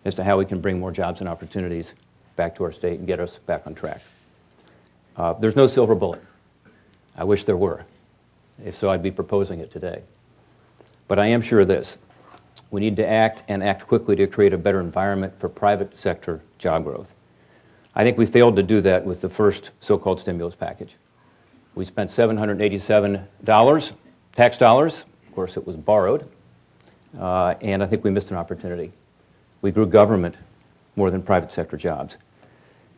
as to how we can bring more jobs and opportunities back to our state and get us back on track. There's no silver bullet. I wish there were. If so, I'd be proposing it today. But I am sure of this. We need to act and act quickly to create a better environment for private sector job growth. I think we failed to do that with the first so-called stimulus package. We spent $787 tax dollars. Of course, it was borrowed. And I think we missed an opportunity. We grew government more than private sector jobs.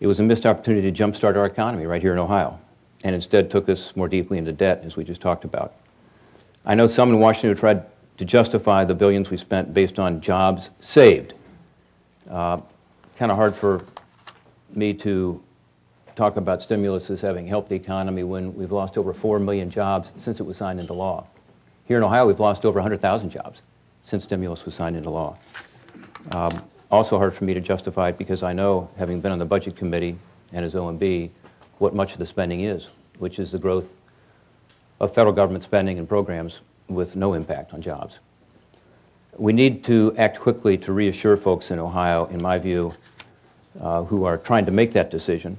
It was a missed opportunity to jumpstart our economy right here in Ohio, and instead took us more deeply into debt, as we just talked about. I know some in Washington have tried to justify the billions we spent based on jobs saved. Kind of hard for me to talk about stimulus as having helped the economy when we've lost over 4 million jobs since it was signed into law. Here in Ohio, we've lost over 100,000 jobs since stimulus was signed into law. Also hard for me to justify it because I know, having been on the Budget Committee and as OMB, what much of the spending is, which is the growth of federal government spending and programs with no impact on jobs. We need to act quickly to reassure folks in Ohio, in my view, who are trying to make that decision.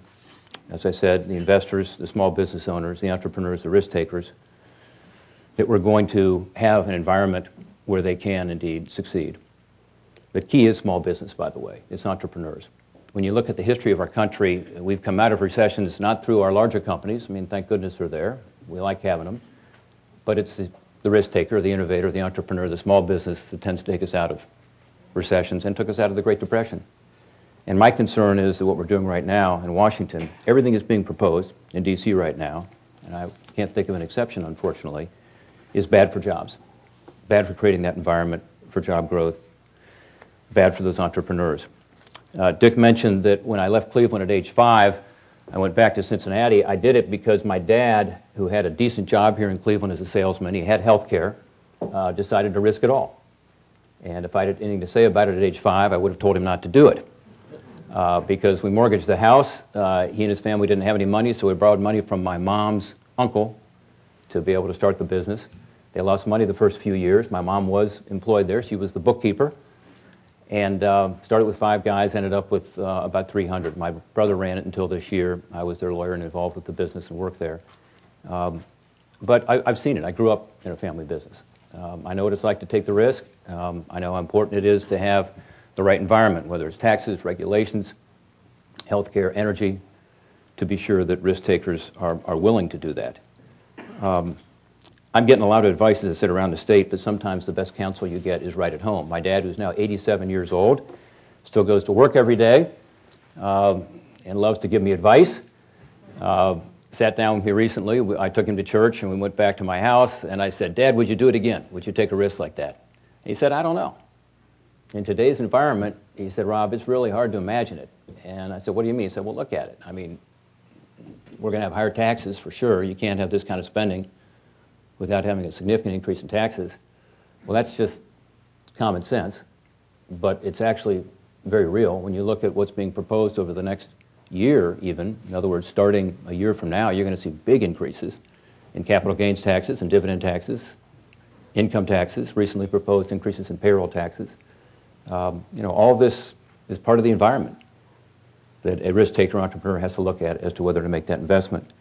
As I said, the investors, the small business owners, the entrepreneurs, the risk takers, that we're going to have an environment where they can indeed succeed. The key is small business, by the way. It's entrepreneurs. When you look at the history of our country, we've come out of recessions not through our larger companies. I mean, thank goodness they're there. We like having them. But it's the risk taker, the innovator, the entrepreneur, the small business that tends to take us out of recessions and took us out of the Great Depression. And my concern is that what we're doing right now in Washington, everything is being proposed in D.C. right now, and I can't think of an exception, unfortunately, is bad for jobs, bad for creating that environment for job growth, bad for those entrepreneurs. Dick mentioned that when I left Cleveland at age 5, I went back to Cincinnati. I did it because my dad, who had a decent job here in Cleveland as a salesman, he had health care, decided to risk it all. And if I had anything to say about it at age 5, I would have told him not to do it. Because we mortgaged the house. He and his family didn't have any money, so we borrowed money from my mom's uncle to be able to start the business. They lost money the first few years. My mom was employed there. She was the bookkeeper. And started with 5 guys, ended up with about 300. My brother ran it until this year. I was their lawyer and involved with the business and worked there. But I've seen it. I grew up in a family business. I know what it's like to take the risk. I know how important it is to have the right environment, whether it's taxes, regulations, healthcare, energy, to be sure that risk takers are willing to do that. I'm getting a lot of advice as I sit around the state, but sometimes the best counsel you get is right at home. My dad, who's now 87 years old, still goes to work every day and loves to give me advice. Sat down with me recently. I took him to church, and we went back to my house, and I said, "Dad, would you do it again? Would you take a risk like that?" And he said, "I don't know." In today's environment, he said, "Rob, it's really hard to imagine it." And I said, "What do you mean?" He said, "Well, look at it. I mean, we're going to have higher taxes for sure. You can't have this kind of spending without having a significant increase in taxes." Well, that's just common sense, but it's actually very real when you look at what's being proposed over the next year even. In other words, starting a year from now, you're going to see big increases in capital gains taxes and dividend taxes, income taxes, recently proposed increases in payroll taxes. All of this is part of the environment that a risk-taker entrepreneur has to look at as to whether to make that investment.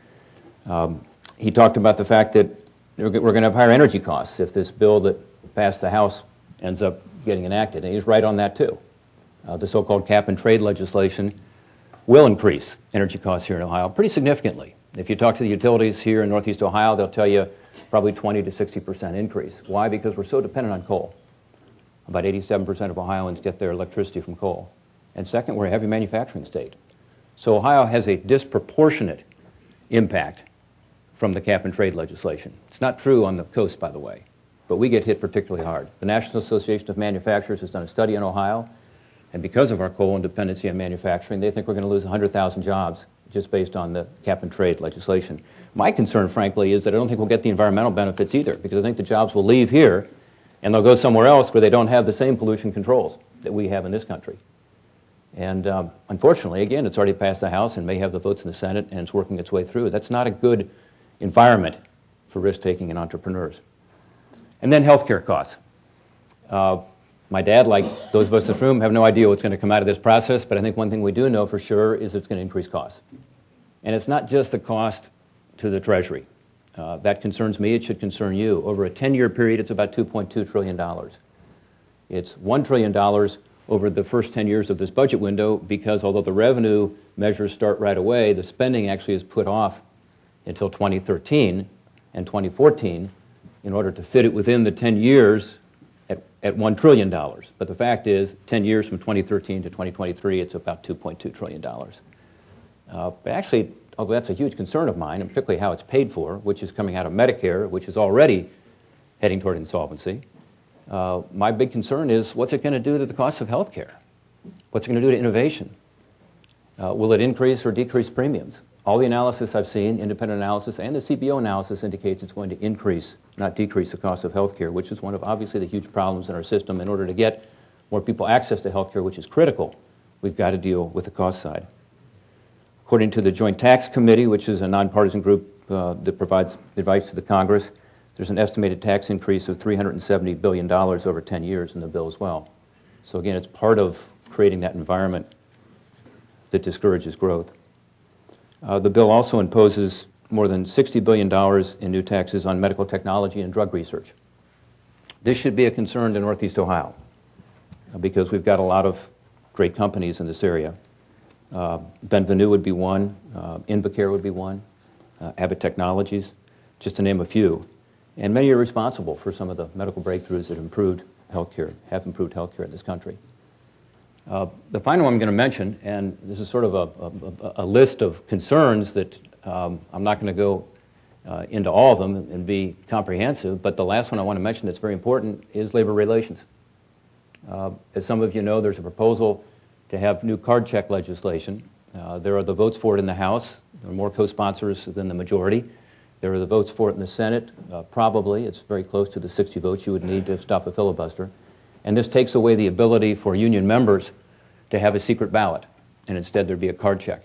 He talked about the fact that we're going to have higher energy costs if this bill that passed the House ends up getting enacted, and he's right on that too. The so-called cap-and-trade legislation will increase energy costs here in Ohio pretty significantly. If you talk to the utilities here in Northeast Ohio, they'll tell you probably 20 to 60% increase. Why? Because we're so dependent on coal. About 87% of Ohioans get their electricity from coal. And second, we're a heavy manufacturing state. So Ohio has a disproportionate impact from the cap-and-trade legislation. It's not true on the coast, by the way, but we get hit particularly hard. The National Association of Manufacturers has done a study on Ohio, and because of our coal and dependency on manufacturing, they think we're going to lose 100,000 jobs just based on the cap-and-trade legislation. My concern, frankly, is that I don't think we'll get the environmental benefits either, because I think the jobs will leave here and they'll go somewhere else where they don't have the same pollution controls that we have in this country. And unfortunately, again, it's already passed the House and may have the votes in the Senate, and it's working its way through. That's not a good environment for risk-taking and entrepreneurs. And then healthcare costs. My dad, like those of us in this room, have no idea what's going to come out of this process, but I think one thing we do know for sure is it's going to increase costs. And it's not just the cost to the Treasury. That concerns me. It should concern you. Over a 10-year period, it's about $2.2 trillion. It's $1 trillion over the first 10 years of this budget window because although the revenue measures start right away, the spending actually is put off until 2013 and 2014 in order to fit it within the 10 years at $1 trillion. But the fact is, 10 years from 2013 to 2023, it's about $2.2 trillion. But actually, although that's a huge concern of mine, and particularly how it's paid for, which is coming out of Medicare, which is already heading toward insolvency, my big concern is what's it going to do to the cost of health care? What's it going to do to innovation? Will it increase or decrease premiums? All the analysis I've seen, independent analysis, and the CBO analysis indicates it's going to increase, not decrease the cost of health care, which is one of obviously the huge problems in our system. In order to get more people access to health care, which is critical, we've got to deal with the cost side. According to the Joint Tax Committee, which is a nonpartisan group that provides advice to the Congress, there's an estimated tax increase of $370 billion over 10 years in the bill as well. So again, it's part of creating that environment that discourages growth. The bill also imposes more than $60 billion in new taxes on medical technology and drug research. This should be a concern to Northeast Ohio because we've got a lot of great companies in this area. Benvenue would be one, Invacare would be one, Abbott Technologies, just to name a few. And many are responsible for some of the medical breakthroughs that have improved healthcare in this country. The final one I'm going to mention, and this is sort of a list of concerns that I'm not going to go into all of them and be comprehensive, but the last one I want to mention that's very important is labor relations. As some of you know, there's a proposal to have new card check legislation. There are the votes for it in the House. There are more co-sponsors than the majority. There are the votes for it in the Senate. Probably, it's very close to the 60 votes you would need to stop a filibuster. And this takes away the ability for union members to have a secret ballot, and instead there'd be a card check.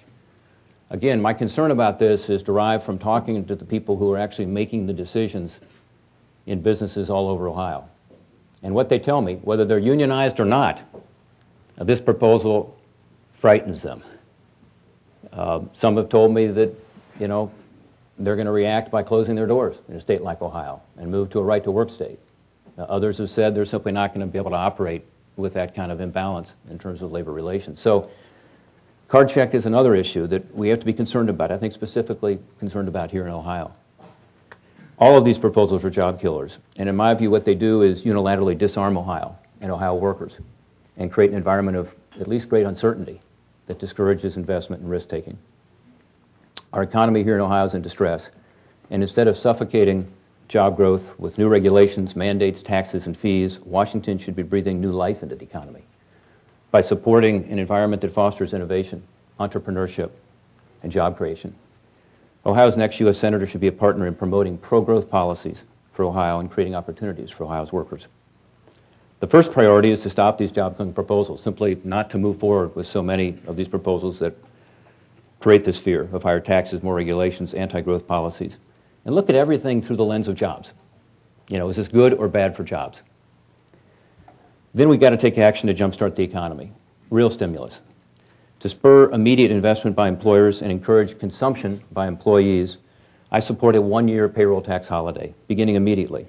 Again, my concern about this is derived from talking to the people who are actually making the decisions in businesses all over Ohio. And what they tell me, whether they're unionized or not, this proposal frightens them. Some have told me that, you know, they're going to react by closing their doors in a state like Ohio and move to a right-to-work state. Others have said they're simply not going to be able to operate with that kind of imbalance in terms of labor relations. So card check is another issue that we have to be concerned about, I think specifically concerned about here in Ohio. All of these proposals are job killers, and in my view what they do is unilaterally disarm Ohio and Ohio workers and create an environment of at least great uncertainty that discourages investment and risk-taking. Our economy here in Ohio is in distress, and instead of suffocating job growth with new regulations, mandates, taxes, and fees, Washington should be breathing new life into the economy by supporting an environment that fosters innovation, entrepreneurship, and job creation. Ohio's next U.S. Senator should be a partner in promoting pro-growth policies for Ohio and creating opportunities for Ohio's workers. The first priority is to stop these job-killing proposals, simply not to move forward with so many of these proposals that create this fear of higher taxes, more regulations, anti-growth policies. And look at everything through the lens of jobs. You know, is this good or bad for jobs? Then we've got to take action to jumpstart the economy, real stimulus. To spur immediate investment by employers and encourage consumption by employees, I support a one-year payroll tax holiday, beginning immediately,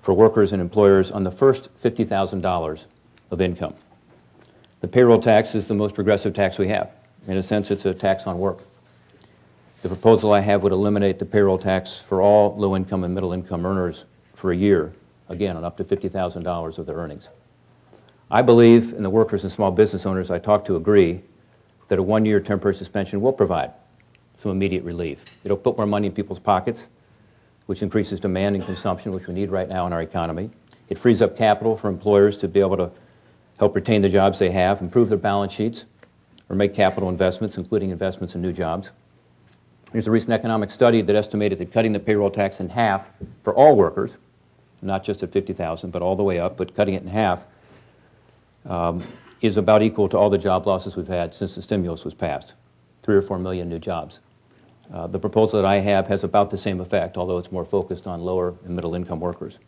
for workers and employers on the first $50,000 of income. The payroll tax is the most progressive tax we have. In a sense, it's a tax on work. The proposal I have would eliminate the payroll tax for all low-income and middle-income earners for a year, again, on up to $50,000 of their earnings. I believe, and the workers and small business owners I talk to agree, that a one-year temporary suspension will provide some immediate relief. It'll put more money in people's pockets, which increases demand and consumption, which we need right now in our economy. It frees up capital for employers to be able to help retain the jobs they have, improve their balance sheets, or make capital investments, including investments in new jobs. There's a recent economic study that estimated that cutting the payroll tax in half for all workers, not just at $50,000, but all the way up, but cutting it in half, is about equal to all the job losses we've had since the stimulus was passed, 3 or 4 million new jobs. The proposal that I have has about the same effect, although it's more focused on lower and middle income workers.